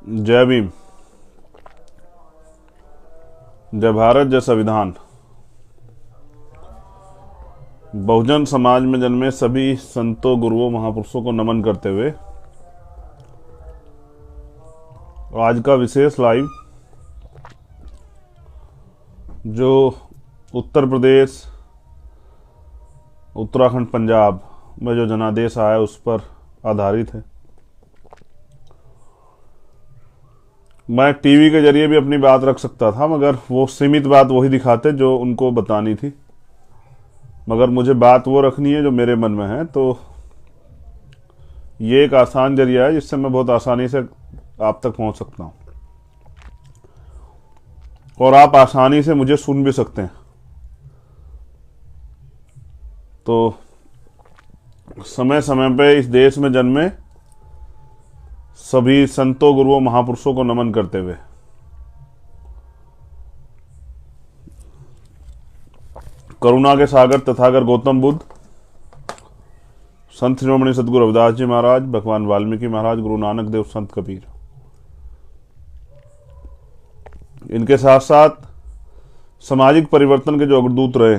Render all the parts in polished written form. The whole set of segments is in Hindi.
जय भीम। जय भारत। जय संविधान। बहुजन समाज में जन्मे सभी संतों, गुरुओं, महापुरुषों को नमन करते हुए आज का विशेष लाइव जो उत्तर प्रदेश, उत्तराखंड, पंजाब में जो जनादेश आया उस पर आधारित है। मैं टीवी के जरिए भी अपनी बात रख सकता था, मगर वो सीमित बात वही दिखाते जो उनको बतानी थी। मगर मुझे बात वो रखनी है जो मेरे मन में है, तो ये एक आसान जरिया है जिससे मैं बहुत आसानी से आप तक पहुंच सकता हूं और आप आसानी से मुझे सुन भी सकते हैं। तो समय समय पे इस देश में जन्मे सभी संतों, गुरुओं, महापुरुषों को नमन करते हुए करुणा के सागर तथागत गौतम बुद्ध, संत शिरोमणि सदगुरु रविदास जी महाराज, भगवान वाल्मीकि महाराज, गुरु नानक देव, संत कबीर, इनके साथ साथ सामाजिक परिवर्तन के जो अग्रदूत रहे,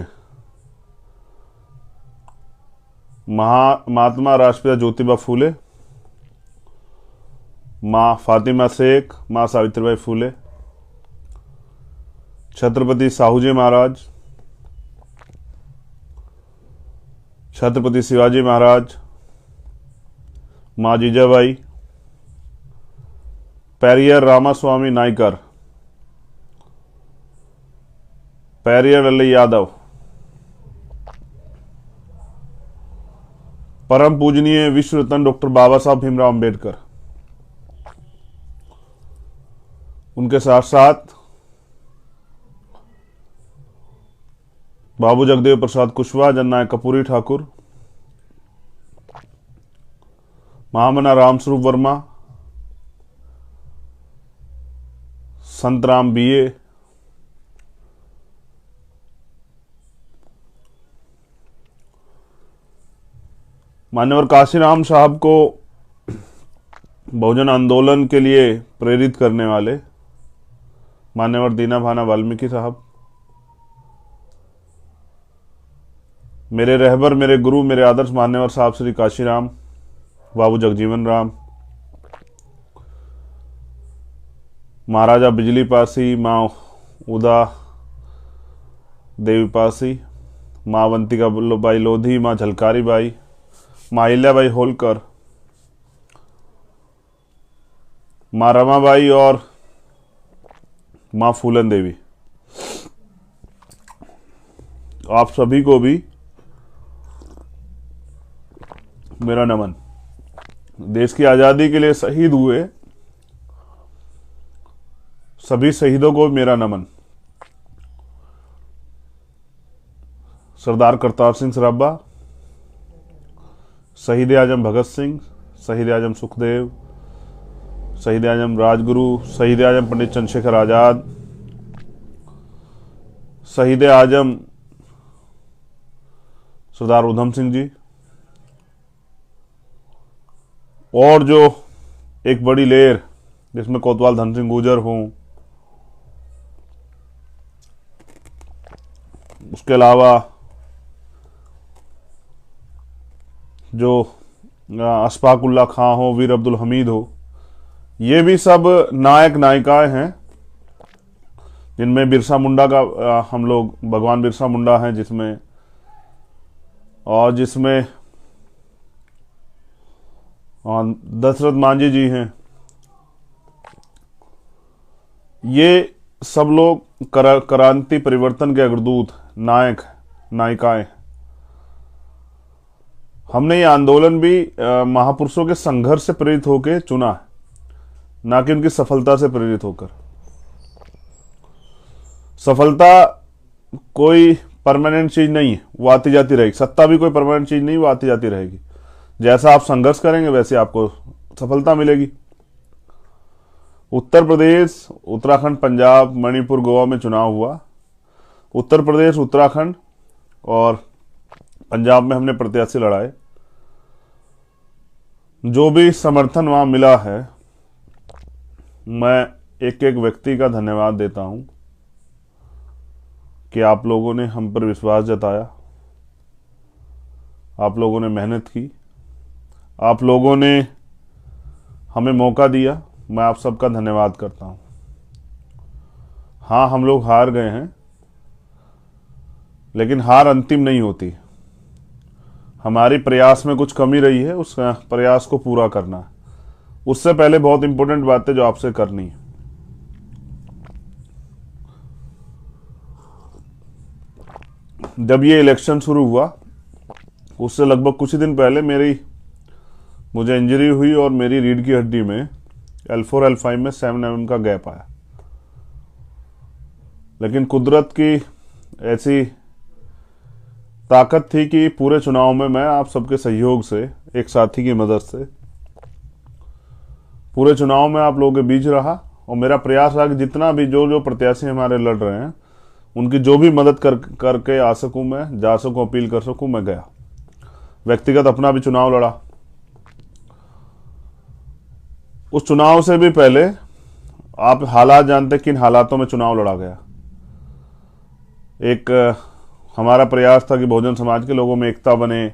महात्मा राष्ट्रपिता ज्योतिबा फूले, माँ फातिमा शेख, माँ सावित्रीबाई फूले, छत्रपति साहूजी महाराज, छत्रपति शिवाजी महाराज, माँ जीजाबाई, पेरियर रामास्वामी नायकर, पेरियर लल्लई यादव, परम पूजनीय विश्व रत्न डॉक्टर बाबा साहब भीमराव अंबेडकर, उनके साथ साथ बाबू जगदेव प्रसाद कुशवाहा, जननायक कपूरी ठाकुर, महामना रामस्वरूप वर्मा, संत राम बीए, मान्यवर काशीराम साहब को बहुजन आंदोलन के लिए प्रेरित करने वाले मान्यवर दीना भाना वाल्मीकि साहब, मेरे रहबर, मेरे गुरु, मेरे आदर्श मान्यवर साहब श्री काशीराम बाबू जगजीवन राम, महाराजा बिजली पासी, माँ उदा देवी पासी, माँ अवंतिका बाई लोधी, माँ झलकारी बाई, माँ अहिल्याबाई होलकर, माँ रमाबाई और माँ फूलन देवी, आप सभी को भी मेरा नमन। देश की आजादी के लिए शहीद हुए सभी शहीदों को मेरा नमन। सरदार करतार सिंह सराभा, शहीद आजम भगत सिंह, शहीद आजम सुखदेव, शहीद आजम राजगुरु, शहीद आजम पंडित चंद्रशेखर आजाद, शहीद आजम सरदार उधम सिंह जी, और जो एक बड़ी लेर जिसमें कोतवाल धन सिंह गुर्जर हूं, उसके अलावा जो अशफाकुल्ला खां हो, वीर अब्दुल हमीद हो, ये भी सब नायक नायिकाएं हैं जिनमें बिरसा मुंडा का हम लोग भगवान बिरसा मुंडा हैं जिसमें, और जिसमें दशरथ मांझी जी हैं। ये सब लोग क्रांति परिवर्तन के अग्रदूत, नायक, नायिकाएं। हमने ये आंदोलन भी महापुरुषों के संघर्ष से प्रेरित होकर चुना है, ना कि उनकी सफलता से प्रेरित होकर। सफलता कोई परमानेंट चीज नहीं है, वो आती जाती रहेगी। सत्ता भी कोई परमानेंट चीज नहीं, वो आती जाती रहेगी। जैसा आप संघर्ष करेंगे वैसे आपको सफलता मिलेगी। उत्तर प्रदेश, उत्तराखंड, पंजाब, मणिपुर, गोवा में चुनाव हुआ। उत्तर प्रदेश, उत्तराखंड और पंजाब में हमने प्रत्याशी लड़ाए। जो भी समर्थन वहां मिला है मैं एक एक व्यक्ति का धन्यवाद देता हूं कि आप लोगों ने हम पर विश्वास जताया, आप लोगों ने मेहनत की, आप लोगों ने हमें मौका दिया। मैं आप सबका धन्यवाद करता हूं। हाँ, हम लोग हार गए हैं, लेकिन हार अंतिम नहीं होती। हमारी प्रयास में कुछ कमी रही है, उस प्रयास को पूरा करना है। उससे पहले बहुत इंपॉर्टेंट बात है जो आपसे करनी है। जब ये इलेक्शन शुरू हुआ उससे लगभग कुछ ही दिन पहले मुझे इंजरी हुई और मेरी रीढ़ की हड्डी में L4 L5 में 7 mm का गैप आया। लेकिन कुदरत की ऐसी ताकत थी कि पूरे चुनाव में मैं आप सबके सहयोग से, एक साथी की मदद से, पूरे चुनाव में आप लोगों के बीच रहा। और मेरा प्रयास रहा कि जितना भी जो प्रत्याशी हमारे लड़ रहे हैं उनकी जो भी मदद करके आ सकूं, मैं जा सकूं, अपील कर सकूं, मैं गया। व्यक्तिगत अपना भी चुनाव लड़ा। उस चुनाव से भी पहले आप हालात जानते किन हालातों में चुनाव लड़ा गया। एक हमारा प्रयास था कि बहुजन समाज के लोगों में एकता बने।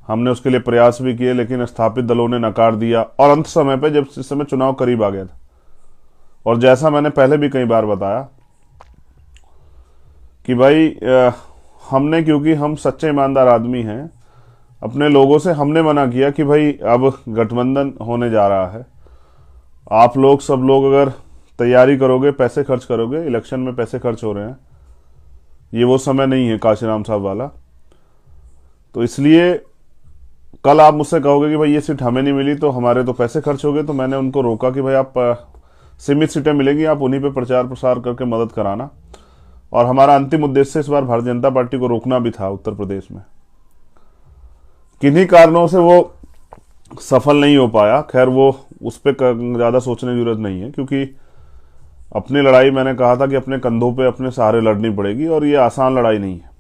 हमने उसके लिए प्रयास भी किए, लेकिन स्थापित दलों ने नकार दिया। और अंत समय पे जब इस समय चुनाव करीब आ गया था, और जैसा मैंने पहले भी कई बार बताया कि भाई हमने, क्योंकि हम सच्चे ईमानदार आदमी हैं, अपने लोगों से हमने मना किया कि भाई अब गठबंधन होने जा रहा है। आप लोग सब लोग अगर तैयारी करोगे, पैसे खर्च करोगे, इलेक्शन में पैसे खर्च हो रहे हैं, ये वो समय नहीं है काशीराम साहब वाला। तो इसलिए कल आप मुझसे कहोगे कि भाई ये सीट हमें नहीं मिली तो हमारे तो पैसे खर्च हो गए। तो मैंने उनको रोका कि भाई आप सीमित सीटें मिलेंगी, आप उन्हीं पे प्रचार प्रसार करके मदद कराना। और हमारा अंतिम उद्देश्य इस बार भारतीय जनता पार्टी को रोकना भी था उत्तर प्रदेश में। किन्हीं कारणों से वो सफल नहीं हो पाया। खैर, वो उस पर ज़्यादा सोचने की जरूरत नहीं है, क्योंकि अपनी लड़ाई मैंने कहा था कि अपने कंधों पे अपने सहारे लड़नी पड़ेगी। और ये आसान लड़ाई नहीं है।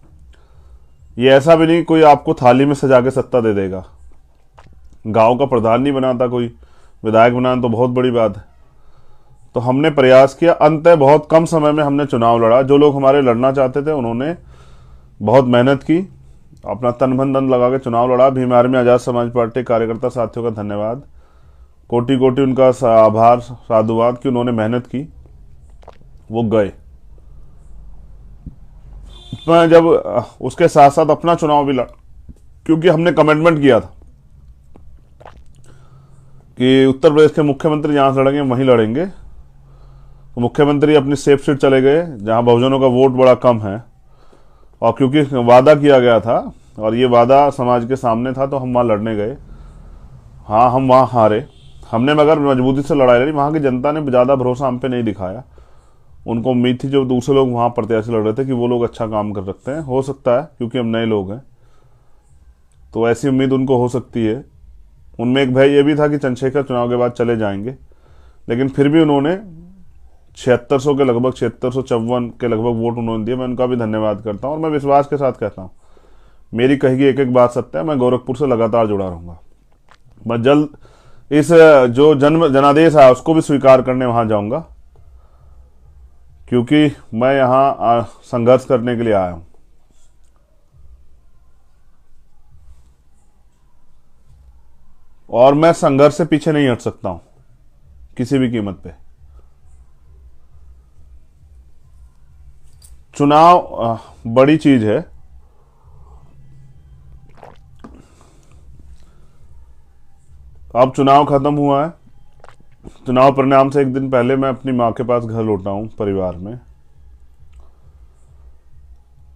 ये ऐसा भी नहीं कोई आपको थाली में सजा के सत्ता दे देगा। गांव का प्रधान नहीं बनाता कोई, विधायक बनाना तो बहुत बड़ी बात है। तो हमने प्रयास किया। अंततः बहुत कम समय में हमने चुनाव लड़ा। जो लोग हमारे लड़ना चाहते थे उन्होंने बहुत मेहनत की, अपना तन मन धन लगा के चुनाव लड़ा। भीम आर्मी आजाद समाज पार्टी कार्यकर्ता साथियों का धन्यवाद, कोटि कोटि उनका आभार, साधुवाद कि उन्होंने मेहनत की, वो गए। मैं जब उसके साथ साथ अपना चुनाव भी लड़ा, क्योंकि हमने कमिटमेंट किया था कि उत्तर प्रदेश के मुख्यमंत्री जहां से लड़ेंगे वहीं लड़ेंगे। तो मुख्यमंत्री अपनी सेफ सीट चले गए जहां बहुजनों का वोट बड़ा कम है। और क्योंकि वादा किया गया था और ये वादा समाज के सामने था, तो हम वहां लड़ने गए। हाँ, हम वहां हारे। हमने मगर मजबूती से लड़ाई लड़ी। वहां की जनता ने ज़्यादा भरोसा हम पे नहीं दिखाया। उनको उम्मीद थी जो दूसरे लोग वहां प्रत्याशी लड़ रहे थे कि वो लोग अच्छा काम कर सकते हैं। हो सकता है, क्योंकि हम नए लोग हैं, तो ऐसी उम्मीद उनको हो सकती है। उनमें एक भय ये भी था कि चंद्रशेखर चुनाव के बाद चले जाएंगे, लेकिन फिर भी उन्होंने 7600 के लगभग, 7654 के लगभग वोट उन्होंने दिए। मैं उनका भी धन्यवाद करता हूं। और मैं विश्वास के साथ कहता हूं, मेरी कही गई एक एक बात सत्य है। मैं गोरखपुर से लगातार जुड़ा रहूंगा। मैं जल्द इस जो जनादेश है उसको भी स्वीकार करने वहां जाऊंगा, क्योंकि मैं यहां संघर्ष करने के लिए आया हूं। और मैं संघर्ष से पीछे नहीं हट सकता हूं किसी भी कीमत पे। चुनाव बड़ी चीज है। अब चुनाव खत्म हुआ है। चुनाव परिणाम से एक दिन पहले मैं अपनी मां के पास घर लौटा हूं परिवार में,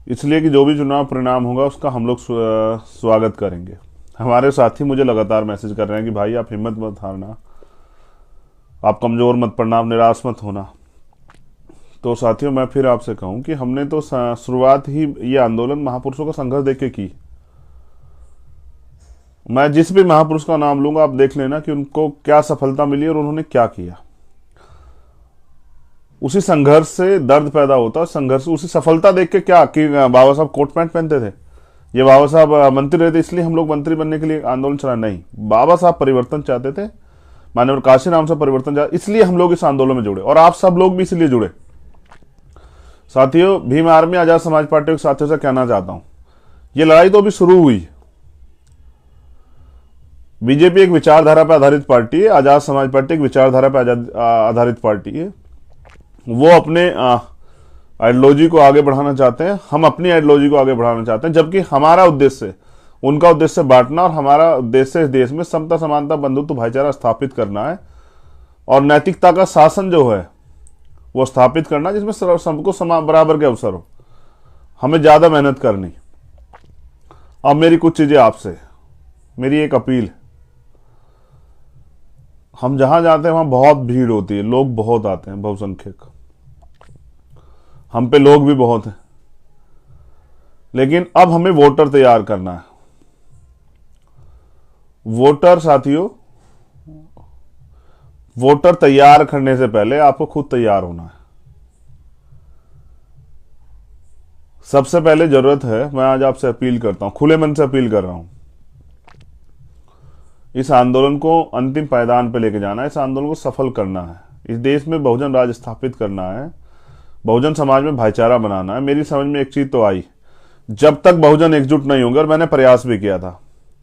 इसलिए कि जो भी चुनाव परिणाम होगा उसका हम लोग स्वागत करेंगे। हमारे साथी मुझे लगातार मैसेज कर रहे हैं कि भाई आप हिम्मत मत हारना, आप कमजोर मत पड़ना, आप निराश मत होना। तो साथियों, मैं फिर आपसे कहूं कि हमने तो शुरुआत ही ये आंदोलन महापुरुषों का संघर्ष देख के की। मैं जिस भी महापुरुष का नाम लूंगा, आप देख लेना कि उनको क्या सफलता मिली और उन्होंने क्या किया। उसी संघर्ष से दर्द पैदा होता है। संघर्ष, उसी सफलता देख के क्या कि बाबा साहब कोट पैंट पहनते थे, ये बाबा साहब मंत्री रहे थे इसलिए हम लोग मंत्री बनने के लिए आंदोलन चला, नहीं। बाबा साहब परिवर्तन चाहते थे, माननीय काशीराम से परिवर्तन जा, इसलिए हम लोग इस आंदोलन में जुड़े और आप सब लोग भी इसलिए जुड़े। साथियों, भीम आर्मी आजाद समाज पार्टी के साथियों से कहना चाहता हूं, ये लड़ाई तो अभी शुरू हुई। बीजेपी एक विचारधारा पर आधारित पार्टी है, आजाद समाज पार्टी एक विचारधारा पर आधारित पार्टी है। वो अपने आइडियोलॉजी को आगे बढ़ाना चाहते हैं, हम अपनी आइडियोलॉजी को आगे बढ़ाना चाहते हैं, जबकि हमारा उद्देश्य उनका उद्देश्य बांटना और हमारा उद्देश्य इस देश में समता, समानता, बंधुत्व, भाईचारा स्थापित करना है और नैतिकता का शासन जो है वो स्थापित करना, जिसमें सबको समान बराबर के अवसर हो। हमें ज्यादा मेहनत करनी। अब मेरी कुछ चीजें आपसे, मेरी एक अपील, हम जहां जाते हैं वहां बहुत भीड़ होती है, लोग बहुत आते हैं, बहुसंख्यक, हम पे लोग भी बहुत हैं, लेकिन अब हमें वोटर तैयार करना है। वोटर साथियों, वोटर तैयार करने से पहले आपको खुद तैयार होना है। सबसे पहले जरूरत है, मैं आज आपसे अपील करता हूं, खुले मन से अपील कर रहा हूं, इस आंदोलन को अंतिम पायदान पर लेके जाना है, इस आंदोलन को सफल करना है, इस देश में बहुजन राज स्थापित करना है, बहुजन समाज में भाईचारा बनाना है। मेरी समझ में एक चीज तो आई, जब तक बहुजन एकजुट नहीं होंगे, और मैंने प्रयास भी किया था,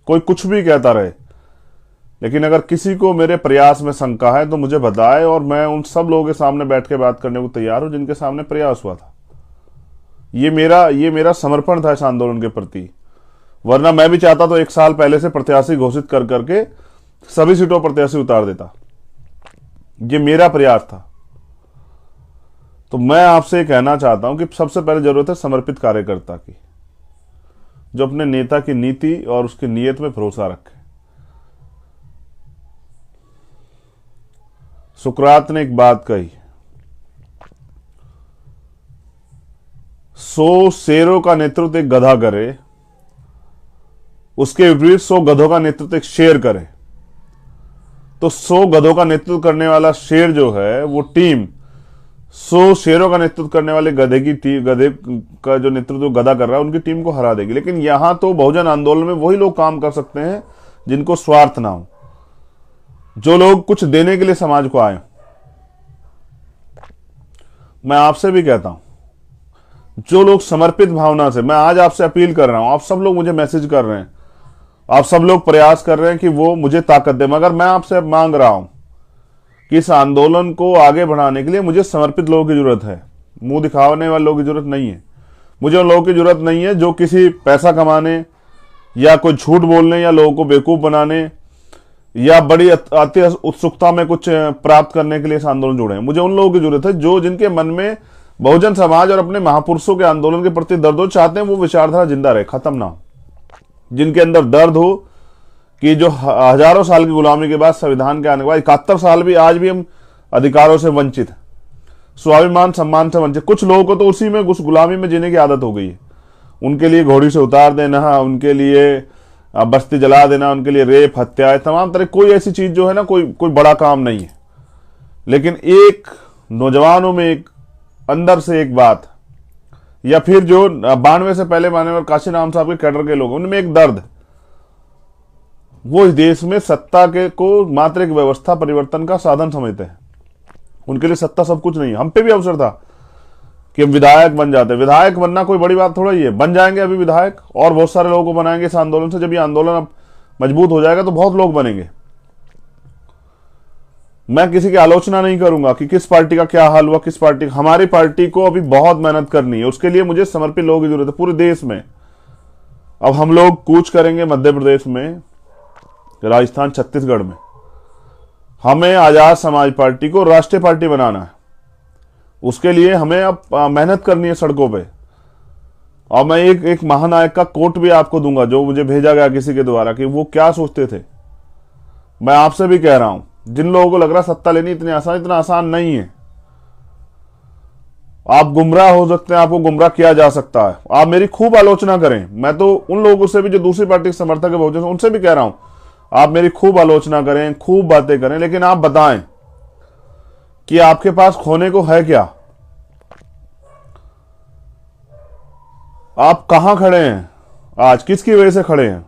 कोई कुछ भी कहता रहे, लेकिन अगर किसी को मेरे प्रयास में शंका है तो मुझे बताए, और मैं उन सब लोगों के सामने बैठ के बात करने को तैयार हूं जिनके सामने प्रयास हुआ था। ये मेरा समर्पण था इस आंदोलन के प्रति। वरना मैं भी चाहता तो 1 साल पहले से प्रत्याशी घोषित कर करके सभी सीटों पर प्रत्याशी उतार देता। ये मेरा प्रयास था। तो मैं आपसे कहना चाहता हूं कि सबसे पहले जरूरत है समर्पित कार्यकर्ता की, जो अपने नेता की नीति और उसकी नीयत में भरोसा रखे। सुकरात ने एक बात कही, 100 शेरों का नेतृत्व एक गधा करे, उसके विपरीत 100 गधों का नेतृत्व एक शेर करे। तो 100 गधों का नेतृत्व करने वाला शेर जो है वो टीम 100 शेरों का नेतृत्व करने वाले गधे का जो नेतृत्व गधा कर रहा है उनकी टीम को हरा देगी। लेकिन यहां तो बहुजन आंदोलन में वही लोग काम कर सकते हैं जिनको स्वार्थ ना हो, जो लोग कुछ देने के लिए समाज को आए। मैं आपसे भी कहता हूं, जो लोग समर्पित भावना से, मैं आज आपसे अपील कर रहा हूं, आप सब लोग मुझे मैसेज कर रहे हैं, आप सब लोग प्रयास कर रहे हैं कि वो मुझे ताकत दे, मगर मैं आपसे मांग रहा हूं कि इस आंदोलन को आगे बढ़ाने के लिए मुझे समर्पित लोगों की जरूरत है, मुंह दिखाने वाले लोगों की जरूरत नहीं है। मुझे उन लोगों की जरूरत नहीं है जो किसी पैसा कमाने या कोई झूठ बोलने या लोगों को बेवकूफ बनाने या बड़ी अति उत्सुकता में कुछ प्राप्त करने के लिए इस आंदोलन जुड़े हैं। मुझे उन लोगों की जरूरत है जो जिनके मन में बहुजन समाज और अपने महापुरुषों के आंदोलन के प्रति दर्द हो, चाहते हैं वो विचारधारा जिंदा रहे, खत्म ना हो, जिनके अंदर दर्द हो कि जो हजारों साल की गुलामी के बाद, संविधान के आने के बाद 71 साल भी आज भी हम अधिकारों से वंचित, स्वाभिमान सम्मान से वंचित। कुछ लोगों को तो उसी में उस गुलामी में जीने की आदत हो गई है। उनके लिए घोड़ी से उतार देना, उनके लिए बस्ती जला देना, उनके लिए रेप, हत्या, तमाम तरह कोई ऐसी चीज जो है ना, कोई बड़ा काम नहीं है। लेकिन एक नौजवानों में एक अंदर से एक बात, या फिर जो 92 से पहले माननीय काशीराम साहब के कैडर के लोग, उनमें एक दर्द, वो इस देश में सत्ता के को मात्र एक व्यवस्था परिवर्तन का साधन समझते हैं। उनके लिए सत्ता सब कुछ नहीं है। हम पे भी अवसर था कि हम विधायक बन जाते। विधायक बनना कोई बड़ी बात थोड़ा ही है, बन जाएंगे अभी विधायक, और बहुत सारे लोगों को बनाएंगे इस आंदोलन से। जब ये आंदोलन अब मजबूत हो जाएगा तो बहुत लोग बनेंगे। मैं किसी की आलोचना नहीं करूंगा कि किस पार्टी का क्या हाल हुआ, किस पार्टी, हमारी पार्टी को अभी बहुत मेहनत करनी है, उसके लिए मुझे समर्पित लोगों की जरूरत है पूरे देश में। अब हम लोग कूच करेंगे मध्य प्रदेश में, राजस्थान, छत्तीसगढ़ में। हमें आजाद समाज पार्टी को राष्ट्रीय पार्टी बनाना है। उसके लिए हमें अब मेहनत करनी है सड़कों पे। और मैं एक महानायक का कोट भी आपको दूंगा जो मुझे भेजा गया किसी के द्वारा, कि वो क्या सोचते थे। मैं आपसे भी कह रहा हूं, जिन लोगों को लग रहा सत्ता लेनी इतना आसान नहीं है। आप गुमराह हो सकते हैं, आपको गुमराह किया जा सकता है। आप मेरी खूब आलोचना करें, मैं तो उन लोगों से भी जो दूसरी पार्टी के समर्थक है बहुजन, उनसे भी कह रहा हूं, आप मेरी खूब आलोचना करें, खूब बातें करें, लेकिन आप बताएं कि आपके पास खोने को है क्या। आप कहां खड़े हैं आज, किसकी वजह से खड़े हैं।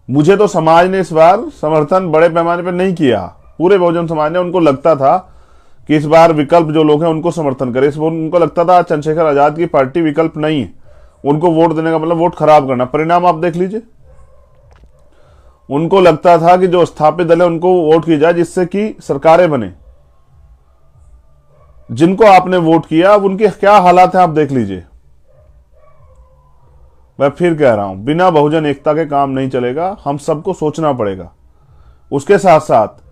मुझे तो समाज ने इस बार समर्थन बड़े पैमाने पर नहीं किया, पूरे बहुजन समाज ने। उनको लगता था कि इस बार विकल्प जो लोग हैं उनको समर्थन करे, इस उनको लगता था चंद्रशेखर आजाद की पार्टी विकल्प नहीं है, उनको वोट देने का मतलब वोट खराब करना। परिणाम आप देख लीजिए। उनको लगता था कि जो स्थापित दल है उनको वोट की जाए जिससे कि सरकारें बने। जिनको आपने वोट किया अब उनके क्या हालात हैं आप देख लीजिए। मैं फिर कह रहा हूं, बिना बहुजन एकता के काम नहीं चलेगा, हम सबको सोचना पड़ेगा। उसके साथ साथ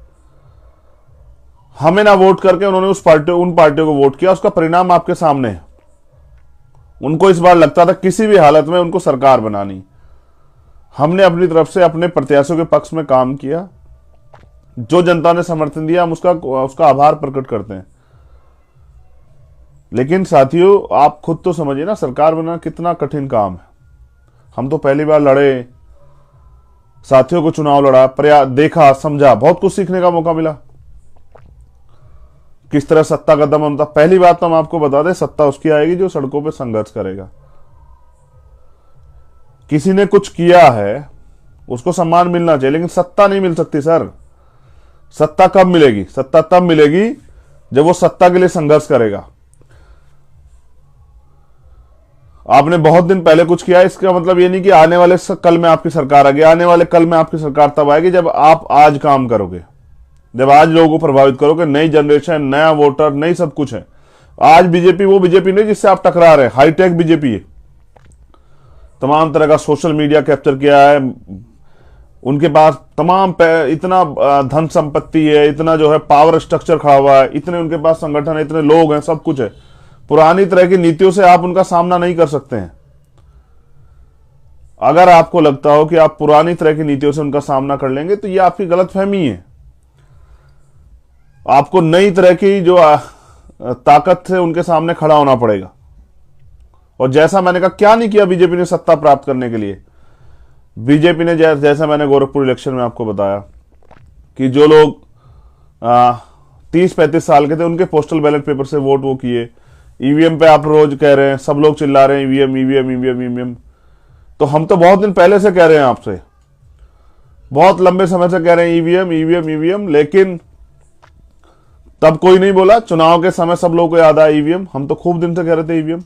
हमें ना वोट करके उन्होंने उन पार्टियों को वोट किया, उसका परिणाम आपके सामने है। उनको इस बार लगता था किसी भी हालत में उनको सरकार बनानी। हमने अपनी तरफ से अपने प्रत्याशियों के पक्ष में काम किया, जो जनता ने समर्थन दिया हम उसका आभार प्रकट करते हैं। लेकिन साथियों, आप खुद तो समझिए ना, सरकार बनाना कितना कठिन काम है। हम तो पहली बार लड़े, साथियों को चुनाव लड़ा, देखा, समझा, बहुत कुछ सीखने का मौका मिला। किस तरह सत्ता का दमन होता। पहली बात तो हम आपको बता दें, सत्ता उसकी आएगी जो सड़कों पे संघर्ष करेगा। किसी ने कुछ किया है उसको सम्मान मिलना चाहिए, लेकिन सत्ता नहीं मिल सकती सर। सत्ता कब मिलेगी? सत्ता तब मिलेगी जब वो सत्ता के लिए संघर्ष करेगा। आपने बहुत दिन पहले कुछ किया, इसका मतलब ये नहीं कि आने वाले कल में आपकी सरकार आ गई। आने वाले कल में आपकी सरकार तब आएगी जब आप आज काम करोगे, जब आज लोगों को प्रभावित करोगे। नई जनरेशन, नया वोटर, नई सब कुछ है। आज बीजेपी वो बीजेपी नहीं जिससे आप टकरा रहे हैं, हाईटेक बीजेपी है। तमाम तरह का सोशल मीडिया कैप्चर किया है, उनके पास तमाम इतना धन संपत्ति है, इतना जो है पावर स्ट्रक्चर खड़ा हुआ है, इतने उनके पास संगठन है, इतने लोग हैं, सब कुछ है। पुरानी तरह की नीतियों से आप उनका सामना नहीं कर सकते हैं। अगर आपको लगता हो कि आप पुरानी तरह की नीतियों से उनका सामना कर लेंगे तो ये आपकी गलतफहमी है। आपको नई तरह की जो ताकत से उनके सामने खड़ा होना पड़ेगा। और जैसा मैंने कहा, क्या नहीं किया बीजेपी ने सत्ता प्राप्त करने के लिए। बीजेपी ने जैसा मैंने गोरखपुर इलेक्शन में आपको बताया कि जो लोग 30-35 साल के थे उनके पोस्टल बैलेट पेपर से वोट वो किए। ईवीएम पे आप रोज कह रहे हैं, सब लोग चिल्ला रहे हैं ईवीएम ईवीएम ईवीएम ईवीएम। तो हम तो बहुत दिन पहले से कह रहे हैं आपसे, बहुत लंबे समय से कह रहे हैं ईवीएम ईवीएम ईवीएम, लेकिन तब कोई नहीं बोला। चुनाव के समय सब लोगों को याद आया ईवीएम। हम तो खूब दिन से कह रहे थे ईवीएम,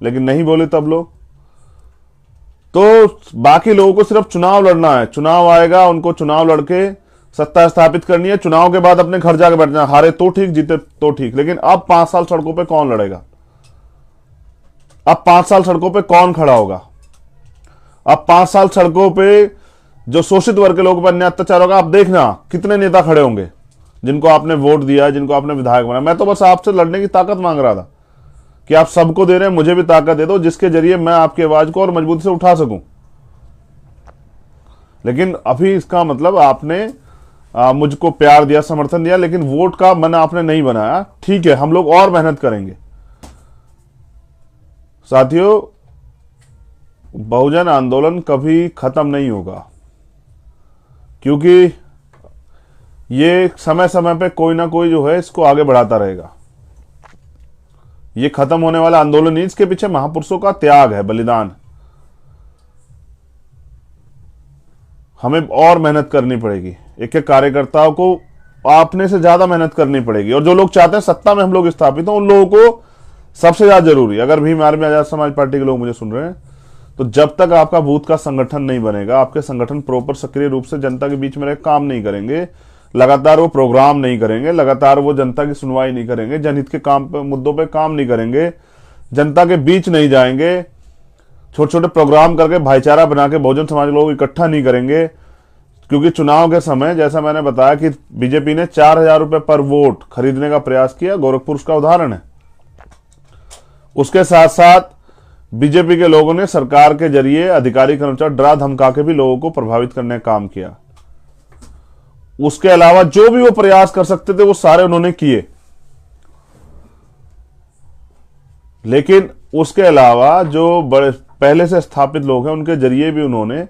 लेकिन नहीं बोले तब लोग। तो बाकी लोगों को सिर्फ चुनाव लड़ना है, चुनाव आएगा उनको चुनाव लड़के सत्ता स्थापित करनी है। चुनाव के बाद अपने घर जाके बैठना, हारे तो ठीक, जीते तो ठीक। लेकिन अब 5 साल सड़कों पे कौन लड़ेगा? अब 5 साल सड़कों पे कौन खड़ा होगा? अब 5 साल सड़कों पे जो शोषित वर्ग के लोगों पर अन्याय अत्याचार होगा, आप देखना कितने नेता खड़े होंगे जिनको आपने वोट दिया, जिनको आपने विधायक बनाया। मैं तो बस आपसे लड़ने की ताकत मांग रहा था कि आप सबको दे रहे हैं, मुझे भी ताकत दे दो जिसके जरिए मैं आपकी आवाज को और मजबूती से उठा सकूं। लेकिन अभी इसका मतलब आपने मुझको प्यार दिया, समर्थन दिया, लेकिन वोट का मन आपने नहीं बनाया। ठीक है, हम लोग और मेहनत करेंगे। साथियों, बहुजन आंदोलन कभी खत्म नहीं होगा, क्योंकि ये समय समय पे कोई ना कोई जो है इसको आगे बढ़ाता रहेगा। ये खत्म होने वाला आंदोलन नहीं, इसके पीछे महापुरुषों का त्याग है, बलिदान। हमें और मेहनत करनी पड़ेगी, एक एक कार्यकर्ताओं को आपने से ज्यादा मेहनत करनी पड़ेगी। और जो लोग चाहते हैं सत्ता में हम लोग स्थापित हों, उन लोगों को सबसे ज्यादा जरूरी, अगर भीम आर्मी आजाद समाज पार्टी के लोग मुझे सुन रहे हैं, तो जब तक आपका बूथ का संगठन नहीं बनेगा, आपके संगठन प्रॉपर सक्रिय रूप से जनता के बीच में रह काम नहीं करेंगे, लगातार वो प्रोग्राम नहीं करेंगे, लगातार वो जनता की सुनवाई नहीं करेंगे, जनहित के काम पे, मुद्दों पे काम नहीं करेंगे, जनता के बीच नहीं जाएंगे, छोटे छोटे प्रोग्राम करके भाईचारा बना के बहुजन समाज लोग इकट्ठा नहीं करेंगे। क्योंकि चुनाव के समय जैसा मैंने बताया कि बीजेपी ने 4,000 रुपए पर वोट खरीदने का प्रयास किया, गोरखपुर उसका उदाहरण है। उसके साथ साथ बीजेपी के लोगों ने सरकार के जरिए अधिकारी कर्मचारी डरा धमका के भी लोगों को प्रभावित करने का काम किया। उसके अलावा जो भी वो प्रयास कर सकते थे वो सारे उन्होंने किए। लेकिन उसके अलावा जो बड़े पहले से स्थापित लोग हैं उनके जरिए भी उन्होंने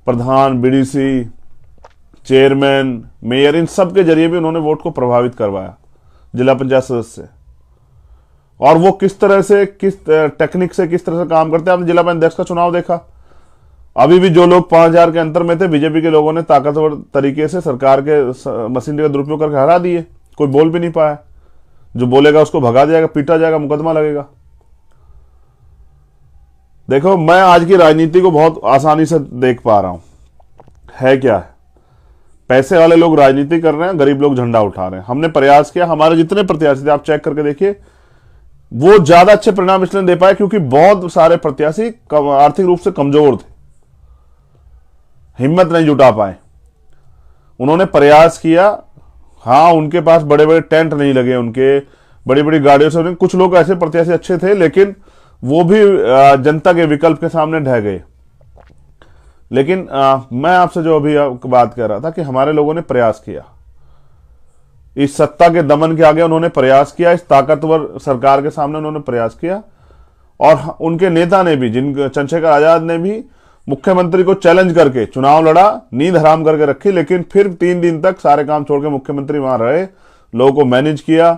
प्रधान, बीडीसी, चेयरमैन, मेयर, इन सब के जरिए भी उन्होंने वोट को प्रभावित करवाया, जिला पंचायत सदस्य। और वो किस तरह से, किस टेक्निक से, किस तरह से काम करते हैं। आपने जिला पंचायत का चुनाव देखा, अभी भी जो लोग 5,000 के अंतर में थे, बीजेपी के लोगों ने ताकतवर तरीके से सरकार के मशीनरी का दुरुपयोग करके हरा दिए। कोई बोल भी नहीं पाया। जो बोलेगा उसको भगा जाएगा, पीटा जाएगा, मुकदमा लगेगा। देखो, मैं आज की राजनीति को बहुत आसानी से देख पा रहा हूं। है क्या है? पैसे वाले लोग राजनीति कर रहे हैं, गरीब लोग झंडा उठा रहे हैं। हमने प्रयास किया, हमारे जितने प्रत्याशी थे आप चेक करके देखिए, वो ज्यादा अच्छे परिणाम इसलिए दे पाए क्योंकि बहुत सारे प्रत्याशी आर्थिक रूप से कमजोर थे, हिम्मत नहीं जुटा पाए। उन्होंने प्रयास किया। हाँ, उनके पास बड़े बड़े टेंट नहीं लगे, उनके बड़ी बड़ी गाड़ियों से कुछ लोग ऐसे प्रत्याशी अच्छे थे, लेकिन वो भी जनता के विकल्प के सामने ढह गए। लेकिन मैं आपसे जो अभी बात कर रहा था कि हमारे लोगों ने प्रयास किया, इस सत्ता के दमन के आगे उन्होंने प्रयास किया, इस ताकतवर सरकार के सामने उन्होंने प्रयास किया। और उनके नेता ने भी, चंद्रशेखर आजाद ने भी मुख्यमंत्री को चैलेंज करके चुनाव लड़ा, नींद हराम करके रखी, लेकिन फिर 3 दिन तक सारे काम छोड़ के मुख्यमंत्री वहां रहे, लोगों को मैनेज किया।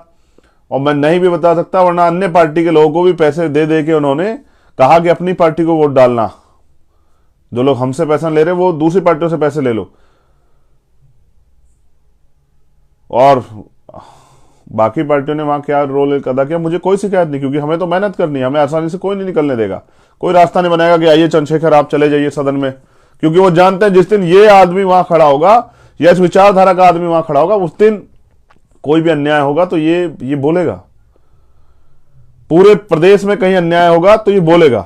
और मैं नहीं भी बता सकता, वरना अन्य पार्टी के लोगों को भी पैसे दे दे के उन्होंने कहा कि अपनी पार्टी को वोट डालना, जो लोग हमसे पैसा ले रहे वो दूसरी पार्टियों से पैसे ले लो। और बाकी पार्टियों ने वहां क्या रोल अदा किया, मुझे कोई शिकायत नहीं, क्योंकि हमें तो मेहनत करनी है, हमें आसानी से कोई नहीं निकलने देगा। कोई रास्ता नहीं बनाएगा कि आइए चंद्रशेखर आप चले जाइए सदन में, क्योंकि वो जानते हैं जिस दिन ये आदमी वहां खड़ा होगा या इस विचारधारा का आदमी वहां खड़ा होगा, उस दिन कोई भी अन्याय होगा तो ये बोलेगा। पूरे प्रदेश में कहीं अन्याय होगा तो ये बोलेगा।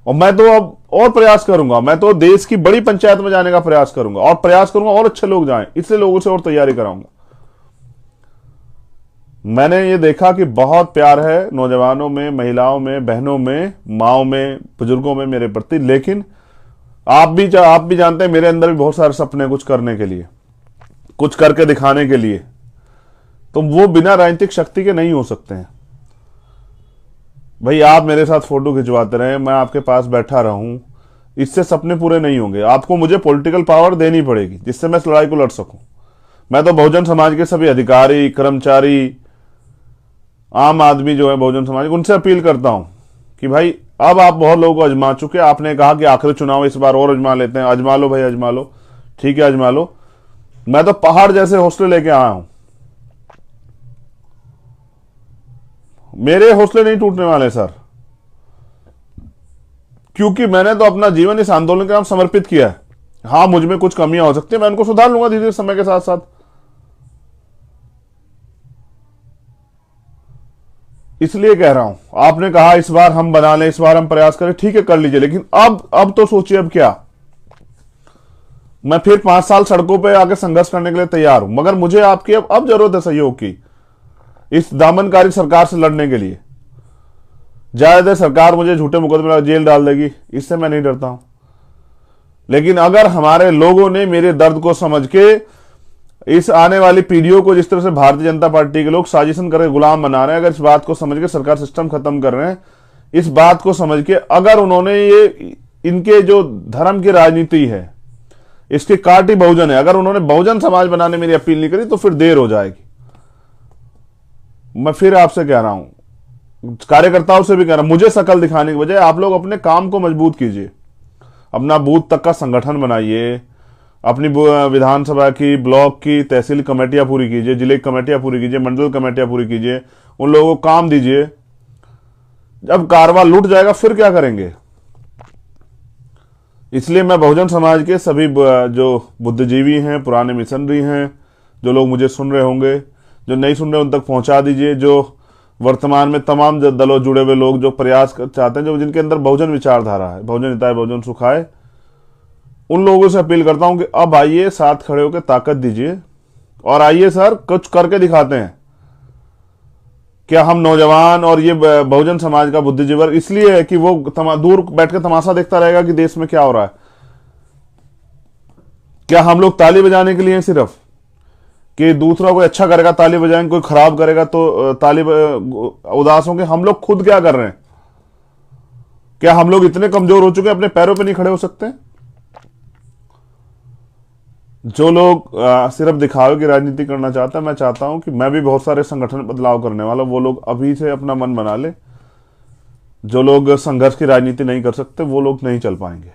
और मैं तो अब और प्रयास करूंगा, मैं तो देश की बड़ी पंचायत में जाने का प्रयास करूंगा, और प्रयास करूंगा और अच्छे लोग जाएं, इसलिए लोगों से और तैयारी कराऊंगा। मैंने ये देखा कि बहुत प्यार है नौजवानों में, महिलाओं में, बहनों में, माओ में, बुजुर्गों में मेरे प्रति। लेकिन आप भी जानते हैं मेरे अंदर भी बहुत सारे सपने, कुछ करने के लिए, कुछ करके दिखाने के लिए। तो वो बिना राजनीतिक शक्ति के नहीं हो सकते हैं। भाई, आप मेरे साथ फोटो खिंचवाते रहे, मैं आपके पास बैठा रहूं, इससे सपने पूरे नहीं होंगे। आपको मुझे पॉलिटिकल पावर देनी पड़ेगी जिससे मैं इस लड़ाई को लड़ सकूं। मैं तो बहुजन समाज के सभी अधिकारी, कर्मचारी, आम आदमी जो है बहुजन समाज, उनसे अपील करता हूं कि भाई, अब आप बहुत लोगों को आजमा चुके। आपने कहा कि आखिरी चुनाव इस बार और आजमा लेते हैं, आजमा लो भाई, आजमा लो, ठीक है आजमा लो। मैं तो पहाड़ जैसे हौसले लेके आया हूं, मेरे हौसले नहीं टूटने वाले सर, क्योंकि मैंने तो अपना जीवन इस आंदोलन के नाम समर्पित किया है। हाँ, मुझ में कुछ कमियां हो सकती है, मैं उनको सुधार लूंगा धीरे धीरे समय के साथ साथ। इसलिए कह रहा हूं, आपने कहा इस बार हम बना लें, इस बार हम प्रयास करें, ठीक है कर लीजिए, लेकिन अब तो सोचिए अब क्या। मैं फिर 5 साल सड़कों पे आके संघर्ष करने के लिए तैयार हूं, मगर मुझे आपकी अब जरूरत है सहयोग की, इस दामनकारी सरकार से लड़ने के लिए। ज्यादा सरकार मुझे झूठे मुकदमे में जेल डाल देगी, इससे मैं नहीं डरता हूं। लेकिन अगर हमारे लोगों ने मेरे दर्द को समझ के इस आने वाली पीढ़ियों को, जिस तरह से भारतीय जनता पार्टी के लोग साजिशन करके गुलाम बना रहे हैं, अगर इस बात को समझ के सरकार सिस्टम खत्म कर रहे हैं, इस बात को समझ के अगर उन्होंने ये इनके जो धर्म की राजनीति है, इसकी काटी बहुजन है, अगर उन्होंने बहुजन समाज बनाने मेरी अपील नहीं करी तो फिर देर हो जाएगी। मैं फिर आपसे कह रहा हूं, कार्यकर्ताओं से भी कह रहा हूं, मुझे शकल दिखाने के बजाय आप लोग अपने काम को मजबूत कीजिए, अपना बूथ तक का संगठन बनाइए, अपनी विधानसभा की, ब्लॉक की, तहसील कमेटियां पूरी कीजिए, जिले की कमेटियां पूरी कीजिए, मंडल कमेटियां पूरी कीजिए, उन लोगों को काम दीजिए। जब कारवा लूट जाएगा फिर क्या करेंगे? इसलिए मैं बहुजन समाज के सभी जो बुद्धिजीवी हैं, पुराने मिशनरी हैं, जो लोग मुझे सुन रहे होंगे, जो नहीं सुन रहे उन तक पहुंचा दीजिए, जो वर्तमान में तमाम दलों जुड़े हुए लोग जो प्रयास चाहते हैं, जो जिनके अंदर बहुजन विचारधारा है, बहुजन हिताय बहुजन सुखाय, उन लोगों से अपील करता हूं कि अब आइए, साथ खड़े होकर ताकत दीजिए और आइए सर, कुछ करके दिखाते हैं। क्या हम नौजवान और ये बहुजन समाज का बुद्धिजीवी इसलिए है कि वो दूर बैठ के तमाशा देखता रहेगा कि देश में क्या हो रहा है? क्या हम लोग ताली बजाने के लिए हैं सिर्फ, कि दूसरा कोई अच्छा करेगा ताली बजाएंगे, कोई खराब करेगा तो ताली उदास होंगे? हम लोग खुद क्या कर रहे हैं? क्या हम लोग इतने कमजोर हो चुके हैं, अपने पैरों पे नहीं खड़े हो सकते? जो लोग सिर्फ दिखावे की राजनीति करना चाहता है, मैं चाहता हूं कि मैं भी बहुत सारे संगठन बदलाव करने वाला, वो लोग अभी से अपना मन बना ले। जो लोग संघर्ष की राजनीति नहीं कर सकते वो लोग नहीं चल पाएंगे।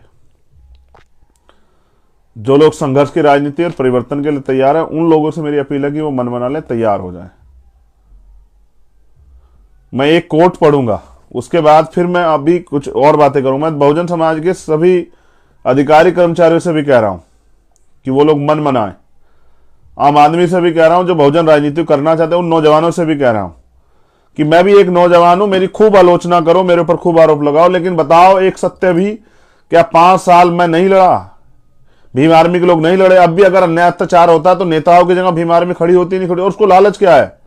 जो लोग संघर्ष की राजनीति और परिवर्तन के लिए तैयार हैं, उन लोगों से मेरी अपील है कि वो मन बना ले, तैयार हो जाए। मैं एक कोट पढ़ूंगा, उसके बाद फिर मैं अभी कुछ और बातें करूंगा। मैं बहुजन समाज के सभी अधिकारी कर्मचारियों से भी कह रहा हूं कि वो लोग मन बनाए। आम आदमी से भी कह रहा हूं, जो बहुजन राजनीति करना चाहते हैं, उन नौजवानों से भी कह रहा हूं कि मैं भी एक नौजवान हूं, मेरी खूब आलोचना करो, मेरे ऊपर खूब आरोप लगाओ, लेकिन बताओ एक सत्य भी, क्या 5 साल मैं नहीं लड़ा? भीम आर्मी के लोग नहीं लड़े? अब भी अगर अन्याय अत्याचार होता है तो नेताओं की जगह भीम आर्मी खड़ी होती नहीं खड़ी? और उसको लालच क्या है?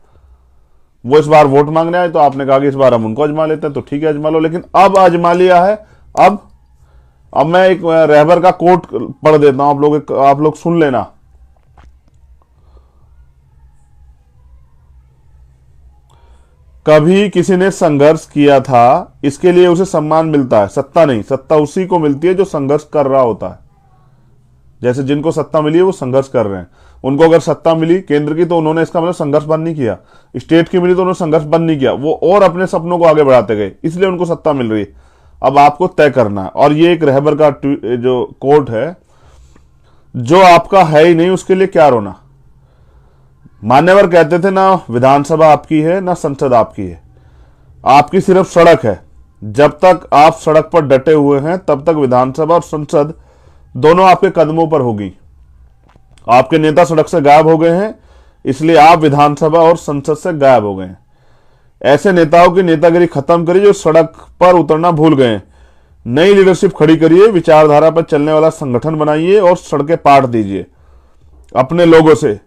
वो इस बार वोट मांगने आए तो आपने कहा कि इस बार हम उनको अजमा लेते हैं, तो ठीक है अजमा लो, लेकिन अब अजमा लिया है। अब मैं एक रहबर का कोट पढ़ देता हूं, आप लोग सुन लेना। कभी किसी ने संघर्ष किया था, इसके लिए उसे सम्मान मिलता है, सत्ता नहीं। सत्ता उसी को मिलती है जो संघर्ष कर रहा होता है। जैसे जिनको सत्ता मिली है वो संघर्ष कर रहे हैं, उनको अगर सत्ता मिली केंद्र की तो उन्होंने इसका मतलब संघर्ष बंद नहीं किया। स्टेट की मिली तो उन्होंने संघर्ष बंद नहीं किया, वो और अपने सपनों को आगे बढ़ाते गए, इसलिए उनको सत्ता मिल रही है। अब आपको तय करना है। और ये एक रहबर का जो कोट है, जो आपका है ही नहीं उसके लिए क्या रोना। मान्यवर कहते थे, ना विधानसभा आपकी है ना संसद आपकी है, आपकी सिर्फ सड़क है। जब तक आप सड़क पर डटे हुए हैं तब तक विधानसभा और संसद दोनों आपके कदमों पर होगी। आपके नेता सड़क से गायब हो गए हैं, इसलिए आप विधानसभा और संसद से गायब हो गए हैं। ऐसे नेताओं की नेतागिरी खत्म करिए जो सड़क पर उतरना भूल गए हैं। नई लीडरशिप खड़ी करिए, विचारधारा पर चलने वाला संगठन बनाइए और सड़कें पाट दीजिए अपने लोगों से।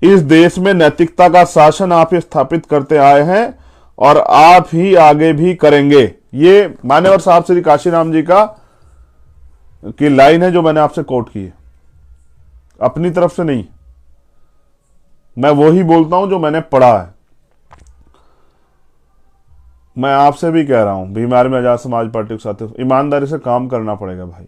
इस देश में नैतिकता का शासन आप ही स्थापित करते आए हैं और आप ही आगे भी करेंगे। ये मान्यवर साहब श्री काशीराम जी की लाइन है जो मैंने आपसे कोट की है, अपनी तरफ से नहीं। मैं वो ही बोलता हूं जो मैंने पढ़ा है। मैं आपसे भी कह रहा हूं, भीम आर्मी आजाद समाज पार्टी के साथ ईमानदारी से काम करना पड़ेगा भाई।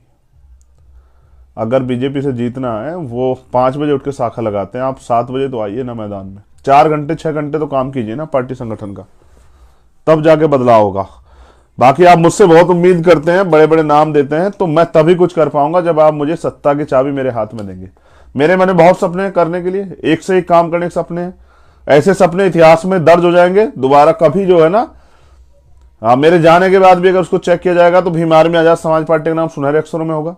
अगर बीजेपी से जीतना है, वो 5 बजे उठ के शाखा लगाते हैं, आप 7 बजे तो आइए ना मैदान में। 4 घंटे 6 घंटे तो काम कीजिए ना पार्टी संगठन का, तब जाके बदलाव होगा। बाकी आप मुझसे बहुत उम्मीद करते हैं, बड़े बड़े नाम देते हैं, तो मैं तभी कुछ कर पाऊंगा जब आप मुझे सत्ता की चाबी मेरे हाथ में देंगे। मेरे मन में बहुत सपने हैं करने के लिए, एक से एक काम करने के सपने हैं। ऐसे सपने इतिहास में दर्ज हो जाएंगे, दोबारा कभी जो है ना, मेरे जाने के बाद भी अगर उसको चेक किया जाएगा तो भीम आर्मी आजाद समाज पार्टी का नाम सुनहरे अक्षरों में होगा।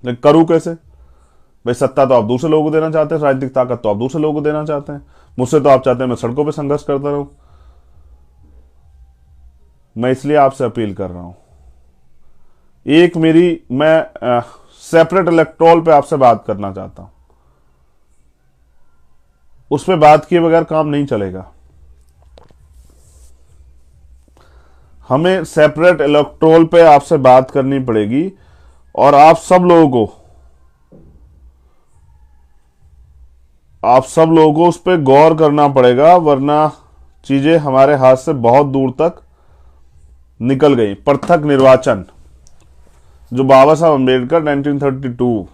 लेकिन करूं कैसे भाई? सत्ता तो आप दूसरे लोगों को देना चाहते हैं, राजनीतिक ताकत तो आप दूसरे लोगों को देना चाहते हैं, मुझसे तो आप चाहते हैं मैं सड़कों पे संघर्ष करता रहूं। मैं इसलिए आपसे अपील कर रहा हूं, एक मैं सेपरेट इलेक्टोरल पे आपसे बात करना चाहता हूं। उस पर बात किए बगैर काम नहीं चलेगा। हमें सेपरेट इलेक्टोरल पे आपसे बात करनी पड़ेगी और आप सब लोगों को उस पर गौर करना पड़ेगा, वरना चीजें हमारे हाथ से बहुत दूर तक निकल गई। पृथक निर्वाचन जो बाबा साहब अम्बेडकर 1932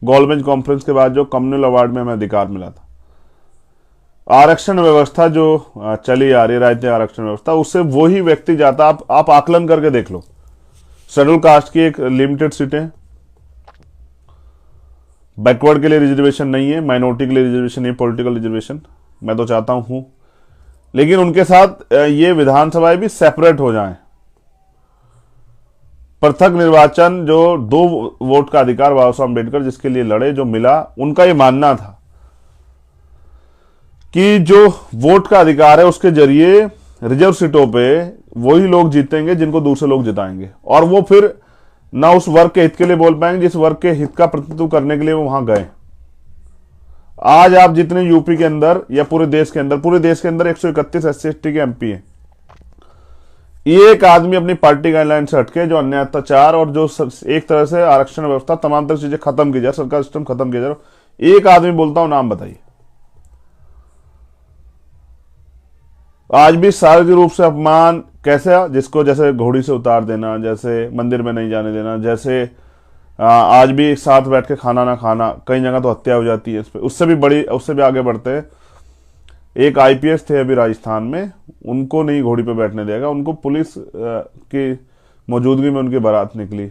गोलमेज कॉन्फ्रेंस के बाद जो कम्युनल अवार्ड में हमें अधिकार मिला था, आरक्षण व्यवस्था जो चली आ रही है, राजनीतिक आरक्षण व्यवस्था, उससे वही व्यक्ति जाता। आप आकलन करके देख लो, शेड्यूल कास्ट की एक लिमिटेड सीटें, बैकवर्ड के लिए रिजर्वेशन नहीं है, माइनॉरिटी के लिए रिजर्वेशन नहीं, पॉलिटिकल रिजर्वेशन मैं तो चाहता हूं, लेकिन उनके साथ ये विधानसभाएं भी सेपरेट हो जाएं। पृथक निर्वाचन जो 2 वोट का अधिकार बाबा साहब अम्बेडकर जिसके लिए लड़े, जो मिला, उनका ये मानना था कि जो वोट का अधिकार है उसके जरिए रिजर्व सीटों पे वही लोग जीतेंगे जिनको दूसरे लोग जिताएंगे, और वो फिर ना उस वर्ग के हित के लिए बोल पाएंगे जिस वर्ग के हित का प्रतिनिधित्व करने के लिए वो वहां गए। आज आप जितने यूपी के अंदर या पूरे देश के अंदर 131 SC/ST के MP हैं, एक आदमी अपनी पार्टी गाइडलाइन से हटके जो अन्याय अत्याचार और जो एक तरह से आरक्षण व्यवस्था तमाम तरह चीजें खत्म की जाए, सरकार सिस्टम खत्म किया जाए, एक आदमी बोलता हूं, नाम बताइए। आज भी शारीरिक रूप से अपमान कैसे, जिसको जैसे घोड़ी से उतार देना, जैसे मंदिर में नहीं जाने देना, जैसे आज भी साथ बैठ के खाना ना खाना, कई जगह तो हत्या हो जाती है इस पे। उससे भी आगे बढ़ते हैं। एक IPS थे अभी राजस्थान में, उनको नहीं घोड़ी पे बैठने देगा, उनको पुलिस की मौजूदगी में उनकी बारात निकली।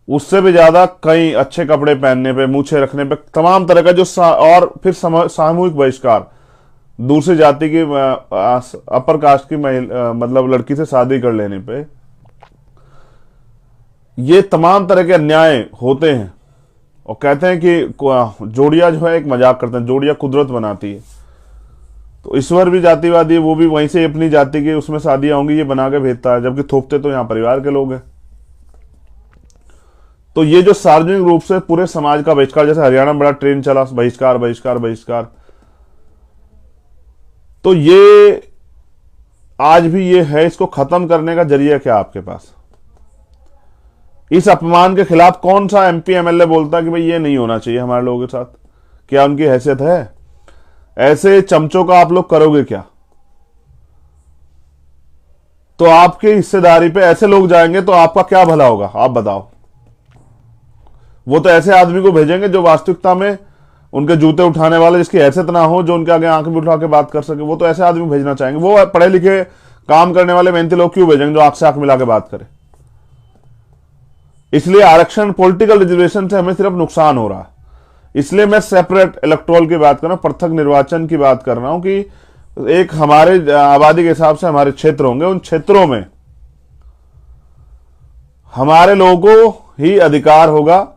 उससे भी ज्यादा कई अच्छे कपड़े पहनने पे, मूछें रखने पे, तमाम तरह का जो और फिर सामूहिक बहिष्कार, दूसरी जाति की अपर कास्ट की मतलब लड़की से शादी कर लेने पे, ये तमाम तरह के अन्याय होते हैं। और कहते हैं कि जोड़िया जो है, एक मजाक करते हैं, जोड़िया कुदरत बनाती है। तो ईश्वर भी जातिवादी है, वो भी वहीं से अपनी जाति की उसमें शादियां होंगी ये बना के भेजता है, जबकि थोपते तो यहां परिवार के लोग हैं। तो ये जो सार्वजनिक रूप से पूरे समाज का बहिष्कार, जैसे हरियाणा में बड़ा ट्रेंड चला, बहिष्कार बहिष्कार बहिष्कार, तो ये आज भी ये है। इसको खत्म करने का जरिया क्या आपके पास? इस अपमान के खिलाफ कौन सा एमपी एमएलए बोलता है कि भाई ये नहीं होना चाहिए हमारे लोगों के साथ? क्या उनकी हैसियत है? ऐसे चमचों का आप लोग करोगे क्या? तो आपकी हिस्सेदारी पे ऐसे लोग जाएंगे तो आपका क्या भला होगा, आप बताओ। वो तो ऐसे आदमी को भेजेंगे जो वास्तविकता में उनके जूते उठाने वाले, जिसकी हैसियत ना हो, जो उनके आगे आंख भी उठा के बात कर सके। वो तो ऐसे आदमी भेजना चाहेंगे। वो पढ़े लिखे काम करने वाले मेहनती लोग क्यों भेजेंगे जो आंख से आंख मिला के बात करे? इसलिए आरक्षण, पॉलिटिकल रिजर्वेशन से हमें सिर्फ नुकसान हो रहा है। इसलिए मैं सेपरेट इलेक्टोरल की बात कर रहा हूं, पृथक निर्वाचन की बात कर रहा हूं कि एक हमारे आबादी के हिसाब से हमारे क्षेत्र होंगे, उन क्षेत्रों में हमारे लोगों को ही अधिकार होगा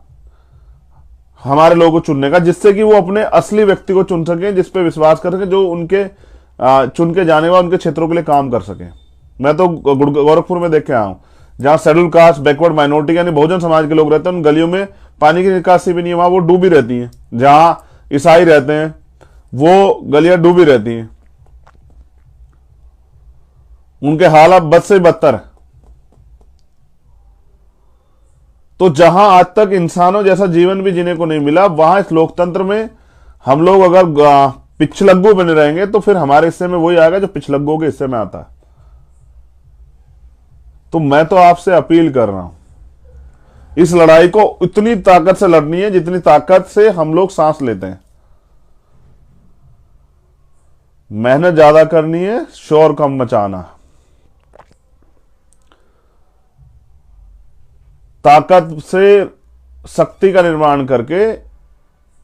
हमारे लोगों को चुनने का, जिससे कि वो अपने असली व्यक्ति को चुन सकें, जिस पे विश्वास कर सकें, जो उनके चुन के जाने वाले उनके क्षेत्रों के लिए काम कर सकें। मैं तो गोरखपुर में देख के आया हूं, जहां शेड्यूल कास्ट, बैकवर्ड माइनॉरिटी यानी बहुजन समाज के लोग रहते हैं, उन गलियों में पानी की निकासी भी नहीं है, वहां वो डूबी रहती हैं। जहां ईसाई रहते हैं वो गलियां डूबी रहती हैं, उनके हालात बद से बदतर है। तो जहां आज तक इंसानों जैसा जीवन भी जीने को नहीं मिला, वहां इस लोकतंत्र में हम लोग अगर पिछलग्गू बने रहेंगे तो फिर हमारे हिस्से में वही आएगा जो पिछलग्गों के हिस्से में आता है। तो मैं तो आपसे अपील कर रहा हूं, इस लड़ाई को उतनी ताकत से लड़नी है जितनी ताकत से हम लोग सांस लेते हैं। मेहनत ज्यादा करनी है, शोर कम मचाना। ताकत से शक्ति का निर्माण करके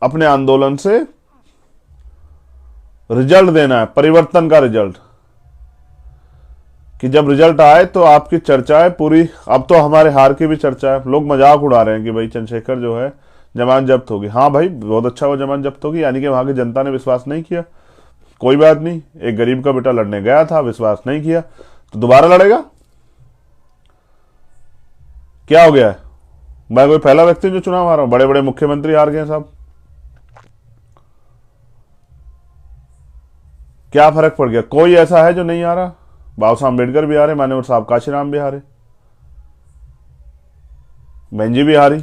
अपने आंदोलन से रिजल्ट देना है, परिवर्तन का रिजल्ट, कि जब रिजल्ट आए तो आपकी चर्चा है पूरी। अब तो हमारे हार की भी चर्चा है, लोग मजाक उड़ा रहे हैं कि भाई चंद्रशेखर जो है जमानत जब्त होगी। हाँ भाई, बहुत अच्छा वो जमानत जब्त होगी, यानी कि वहां की जनता ने विश्वास नहीं किया। कोई बात नहीं, एक गरीब का बेटा लड़ने गया था, विश्वास नहीं किया, तो दोबारा लड़ेगा। क्या हो गया है? मैं कोई पहला व्यक्ति जो चुनाव हारा हूं? बड़े बड़े मुख्यमंत्री हार गए साहब, क्या फर्क पड़ गया? कोई ऐसा है जो नहीं हारा? बाबा साहब अम्बेडकर भी हारे, मान्यवर साहब काशीराम भी हारे, बेंजी भी हारी।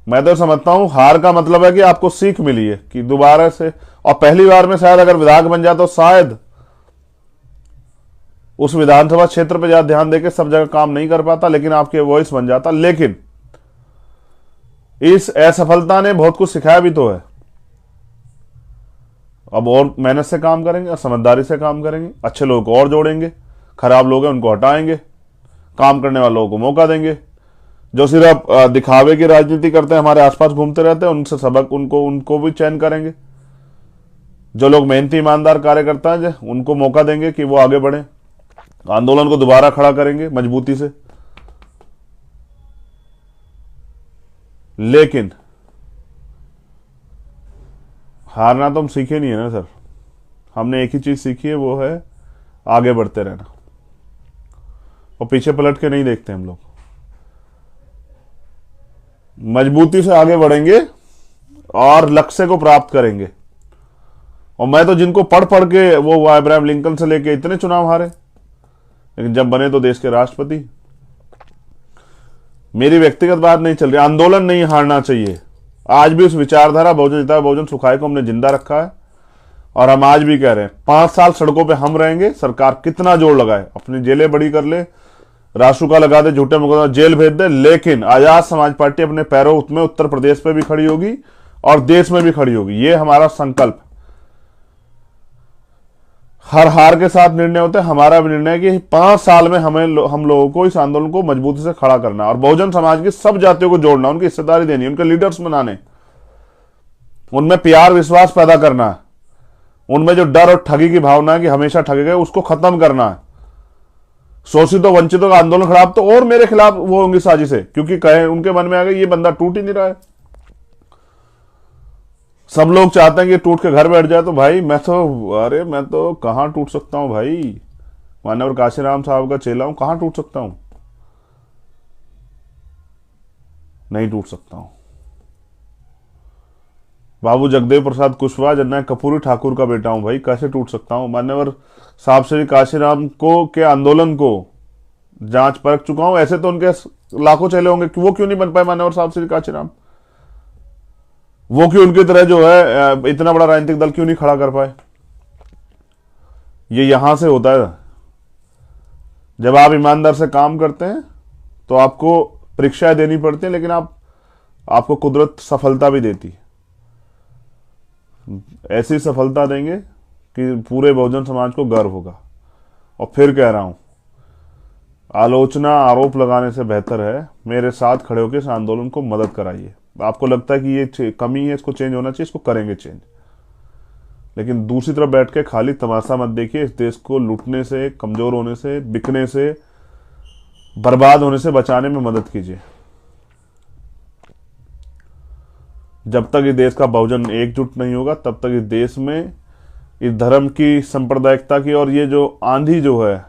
मैं तो समझता हूं हार का मतलब है कि आपको सीख मिली है कि दोबारा से, और पहली बार में शायद अगर विधायक बन जाता तो शायद उस विधानसभा क्षेत्र पर ज्यादा ध्यान देकर सब जगह काम नहीं कर पाता, लेकिन आपके वॉइस बन जाता। लेकिन इस असफलता ने बहुत कुछ सिखाया भी तो है। अब और मेहनत से काम करेंगे और समझदारी से काम करेंगे, अच्छे लोगों को और जोड़ेंगे, खराब लोग हैं उनको हटाएंगे, काम करने वाले लोगों को मौका देंगे। जो सिर्फ दिखावे की राजनीति करते हैं, हमारे आसपास घूमते रहते हैं, उनसे सबक उनको भी चयन करेंगे। जो लोग मेहनती ईमानदार कार्यकर्ता हैं उनको मौका देंगे कि वो आगे बढ़े, आंदोलन को दोबारा खड़ा करेंगे मजबूती से। लेकिन हारना तो हम सीखे नहीं है ना सर। हमने एक ही चीज सीखी है, वो है आगे बढ़ते रहना, और पीछे पलट के नहीं देखते हम लोग। मजबूती से आगे बढ़ेंगे और लक्ष्य को प्राप्त करेंगे। और मैं तो जिनको पढ़ पढ़ के, वो अब्राहम लिंकन से लेके इतने चुनाव हारे, लेकिन जब बने तो देश के राष्ट्रपति। मेरी व्यक्तिगत बात नहीं चल रही, आंदोलन नहीं हारना चाहिए। आज भी उस विचारधारा बहुजन जिताए बहुजन सुखाए को हमने जिंदा रखा है, और हम आज भी कह रहे हैं 5 साल सड़कों पे हम रहेंगे। सरकार कितना जोर लगाए, अपनी जेलें बड़ी कर ले, रासुका लगा दे, झूठे मुकदमा जेल भेज दे, लेकिन आजाद समाज पार्टी अपने पैरों में उत्तर प्रदेश पे भी खड़ी होगी और देश में भी खड़ी होगी। ये हमारा संकल्प। हर हार के साथ निर्णय होते हैं। हमारा भी निर्णय है कि 5 साल में हम लोगों को इस आंदोलन को मजबूती से खड़ा करना और बहुजन समाज की सब जातियों को जोड़ना, उनकी हिस्सेदारी देनी, उनके लीडर्स बनाने, उनमें प्यार विश्वास पैदा करना, उनमें जो डर और ठगी की भावना है कि हमेशा ठगे गए उसको खत्म करना है। शोषितों वंचितों का आंदोलन खराब तो और मेरे खिलाफ वो होंगी साजिशें, क्योंकि कहे उनके मन में आ गया ये बंदा टूट ही नहीं रहा है। सब लोग चाहते हैं कि टूट के घर बैठ जाए, तो भाई मैं तो कहां टूट सकता हूं भाई। मानवर काशीराम साहब का चेला हूं, कहां टूट सकता हूं? नहीं टूट सकता हूं। बाबू जगदेव प्रसाद कुशवाहा जननायक कपूरी ठाकुर का बेटा हूं भाई, कैसे टूट सकता हूं? मान्यवर साहब श्री काशीराम को के आंदोलन को जांच परख चुका हूं। ऐसे तो उनके लाखों चेले होंगे, वो क्यों नहीं बन पाए मान्यवर साहब श्री काशीराम? वो क्यों उनकी तरह जो है इतना बड़ा राजनीतिक दल क्यों नहीं खड़ा कर पाए? ये यहां से होता है। जब आप ईमानदार से काम करते हैं तो आपको परीक्षाएं देनी पड़ती हैं, लेकिन आपको कुदरत सफलता भी देती है। ऐसी सफलता देंगे कि पूरे बहुजन समाज को गर्व होगा। और फिर कह रहा हूं, आलोचना आरोप लगाने से बेहतर है मेरे साथ खड़े होकर इस आंदोलन को मदद कराइए। आपको लगता है कि ये कमी है, इसको चेंज होना चाहिए, इसको करेंगे चेंज। लेकिन दूसरी तरफ बैठ के खाली तमाशा मत देखिए। इस देश को लूटने से, कमजोर होने से, बिकने से, बर्बाद होने से बचाने में मदद कीजिए। जब तक इस देश का बहुजन एकजुट नहीं होगा तब तक इस देश में इस धर्म की, सांप्रदायिकता की और ये जो आंधी जो है,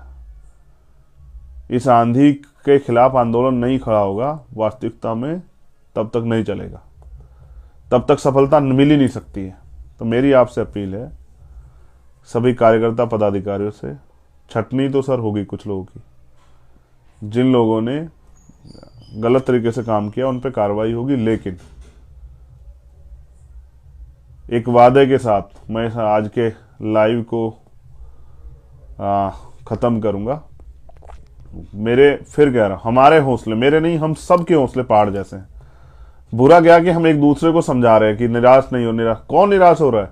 इस आंधी के खिलाफ आंदोलन नहीं खड़ा होगा वास्तविकता में, तब तक नहीं चलेगा, तब तक सफलता मिल ही नहीं सकती है। तो मेरी आपसे अपील है सभी कार्यकर्ता पदाधिकारियों से, छटनी तो सर होगी कुछ लोगों की, जिन लोगों ने गलत तरीके से काम किया उन पर कार्रवाई होगी। लेकिन एक वादे के साथ मैं आज के लाइव को खत्म करूंगा। फिर कह रहा हूं, हमारे हौसले, मेरे नहीं, हम सब के हौसले पहाड़ जैसे हैं। बुरा क्या कि हम एक दूसरे को समझा रहे हैं कि निराश नहीं हो। निराश कौन निराश हो रहा है?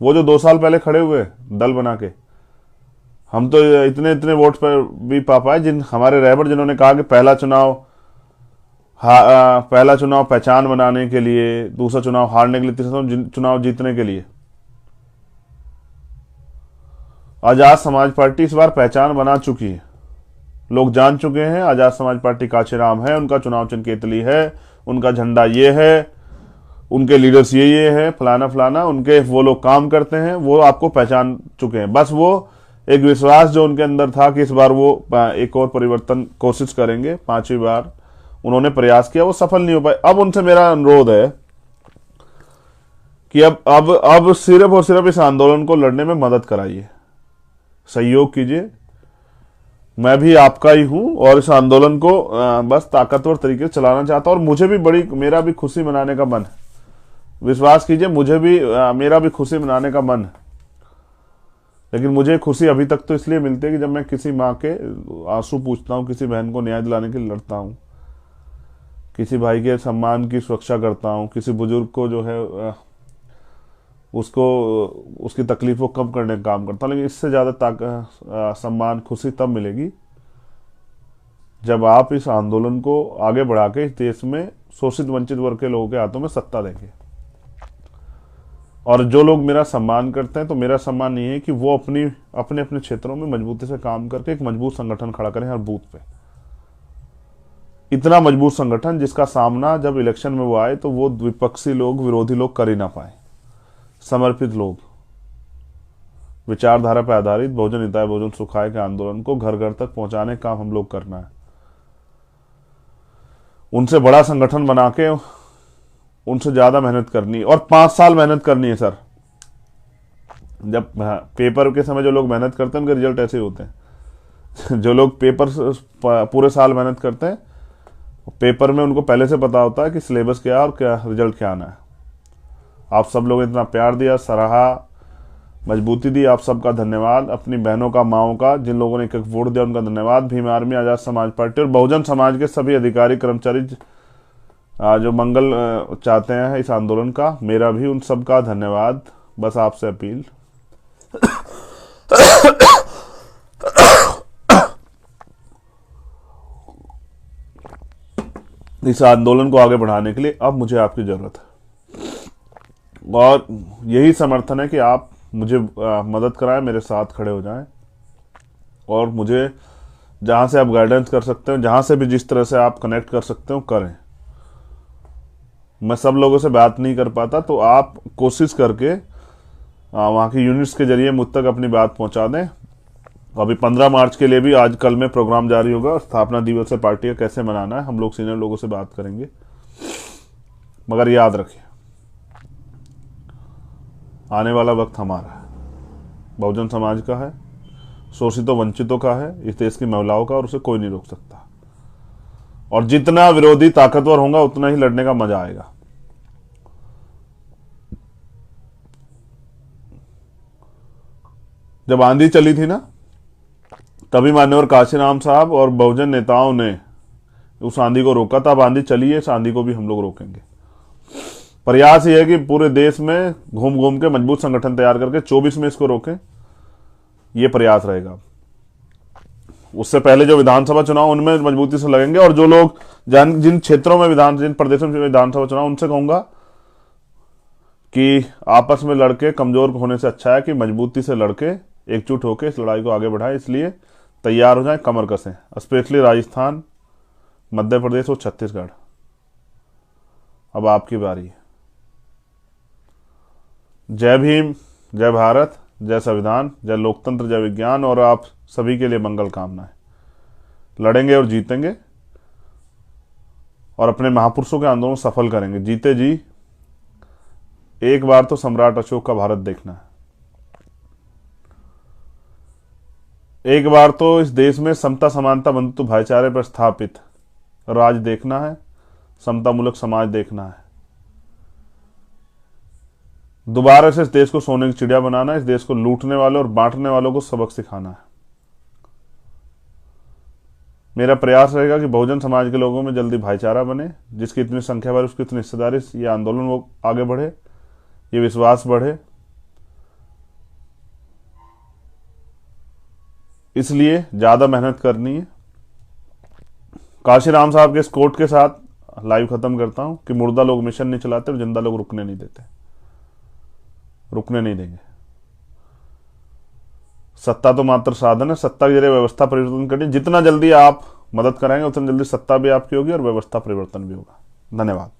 वो जो 2 साल पहले खड़े हुए दल बना के, हम तो इतने इतने वोट पर भी पा पाए। हमारे रहबर जिन्होंने कहा कि पहला चुनाव पहचान बनाने के लिए, दूसरा चुनाव हारने के लिए, तीसरा चुनाव जीतने के लिए। आजाद समाज पार्टी इस बार पहचान बना चुकी है। लोग जान चुके हैं आजाद समाज पार्टी काशीराम है, उनका चुनाव चिन्ह केतली है, उनका झंडा ये है, उनके लीडर्स ये है, फलाना फलाना, उनके वो लोग काम करते हैं, वो आपको पहचान चुके हैं। बस वो एक विश्वास जो उनके अंदर था कि इस बार वो एक और परिवर्तन कोशिश करेंगे, 5वीं बार उन्होंने प्रयास किया, वो सफल नहीं हो पाए। अब उनसे मेरा अनुरोध है कि अब सिर्फ और सिर्फ इस आंदोलन को लड़ने में मदद कराइए, सहयोग कीजिए। मैं भी आपका ही हूं और इस आंदोलन को बस ताकतवर तरीके से चलाना चाहता हूं। और मुझे भी मेरा भी खुशी मनाने का मन है। विश्वास कीजिए, मुझे भी मेरा भी खुशी मनाने का मन है। लेकिन मुझे खुशी अभी तक तो इसलिए मिलती है कि जब मैं किसी माँ के आंसू पूछता हूँ, किसी बहन को न्याय दिलाने के लिए लड़ता हूँ, किसी भाई के सम्मान की सुरक्षा करता हूँ, किसी बुजुर्ग को जो है उसकी तकलीफ को कम करने का काम करता हूँ। लेकिन इससे ज़्यादा सम्मान, खुशी तब मिलेगी जब आप इस आंदोलन को आगे बढ़ा के इस देश में शोषित वंचित वर्ग के लोगों के हाथों में सत्ता देंगे। और जो लोग मेरा सम्मान करते हैं, तो मेरा सम्मान ये है कि वो अपने अपने क्षेत्रों में मजबूती से काम करके एक मजबूत संगठन खड़ा करें हर बूथ पे। इतना मजबूत संगठन जिसका सामना जब इलेक्शन में वो आए तो वो विपक्षी लोग, विरोधी लोग कर ही ना पाए। समर्पित लोग, विचारधारा पर आधारित बहुजन हिताय बहुजन सुखाय के आंदोलन को घर घर तक पहुंचाने का काम हम लोग करना है। उनसे बड़ा संगठन बना के उनसे ज्यादा मेहनत करनी, और 5 साल मेहनत करनी है सर। जब पेपर के समय जो लोग मेहनत करते हैं उनके रिजल्ट ऐसे ही होते हैं। जो लोग पेपर पूरे साल मेहनत करते हैं, पेपर में उनको पहले से पता होता है कि सिलेबस क्या है और क्या रिजल्ट क्या आना है। आप सब लोग इतना प्यार दिया, सराहा, मजबूती दी, आप सबका धन्यवाद। अपनी बहनों का, माओं का, जिन लोगों ने एक एक वोट दिया उनका धन्यवाद। भीम आर्मी, आजाद समाज पार्टी और बहुजन समाज के सभी अधिकारी कर्मचारी जो मंगल चाहते हैं इस आंदोलन का, मेरा भी उन सब का धन्यवाद। बस आपसे अपील इस आंदोलन को आगे बढ़ाने के लिए अब मुझे आपकी जरूरत है, और यही समर्थन है कि आप मुझे मदद कराएं, मेरे साथ खड़े हो जाएं, और मुझे जहां से आप गाइडेंस कर सकते हो, जहां से भी जिस तरह से आप कनेक्ट कर सकते हो करें। मैं सब लोगों से बात नहीं कर पाता, तो आप कोशिश करके वहाँ की यूनिट्स के जरिए मुझ तक अपनी बात पहुंचा दें। अभी 15 मार्च के लिए भी आज कल में प्रोग्राम जारी होगा, स्थापना दिवस है पार्टी का कैसे मनाना है, हम लोग सीनियर लोगों से बात करेंगे। मगर याद रखिए, आने वाला वक्त हमारा है, बहुजन समाज का है, शोषितों वंचितों का है, इस देश की महिलाओं का, और उसे कोई नहीं रोक सकता। और जितना विरोधी ताकतवर होगा उतना ही लड़ने का मजा आएगा। जब आंधी चली थी ना, तभी मान्यवर काशीराम साहब और बहुजन नेताओं ने उस आंधी को रोका था। अब आंधी चली है, इस आंधी को भी हम लोग रोकेंगे। प्रयास ये है कि पूरे देश में घूम घूम के मजबूत संगठन तैयार करके 24 में इसको रोकें, ये प्रयास रहेगा। उससे पहले जो विधानसभा चुनाव उनमें मजबूती से लगेंगे, और जो लोग जिन क्षेत्रों में जिन प्रदेशों में विधानसभा चुनाव, उनसे कहूंगा कि आपस में लड़के कमजोर होने से अच्छा है कि मजबूती से लड़के एकजुट होकर इस लड़ाई को आगे बढ़ाएं। इसलिए तैयार हो जाएं, कमर कसें, स्पेशली राजस्थान, मध्य प्रदेश और छत्तीसगढ़। अब आपकी बारी है। जय भीम, जय भारत, जय संविधान, जय लोकतंत्र, जय विज्ञान, और आप सभी के लिए मंगल कामनाएं। लड़ेंगे और जीतेंगे, और अपने महापुरुषों के आंदोलन सफल करेंगे। जीते जी एक बार तो सम्राट अशोक का भारत देखना है, एक बार तो इस देश में समता समानता बंधुत्व भाईचारे पर स्थापित राज देखना है, समतामूलक समाज देखना है। दोबारा से इस देश को सोने की चिड़िया बनाना है, इस देश को लूटने वालों और बांटने वालों को सबक सिखाना है। मेरा प्रयास रहेगा कि बहुजन समाज के लोगों में जल्दी भाईचारा बने, जिसकी इतनी संख्या बढ़े उसकी इतनी हिस्सेदारी, ये आंदोलन वो आगे बढ़े, ये विश्वास बढ़े। इसलिए ज्यादा मेहनत करनी है। काशीराम साहब के इस कोट के साथ लाइव खत्म करता हूं कि मुर्दा लोग मिशन नहीं चलाते और जिंदा लोग रुकने नहीं देते, रुकने नहीं देंगे। सत्ता तो मात्र साधन है, सत्ता के जरिए व्यवस्था परिवर्तन करिए। जितना जल्दी आप मदद कराएंगे उतना जल्दी सत्ता भी आपकी होगी और व्यवस्था परिवर्तन भी होगा। धन्यवाद।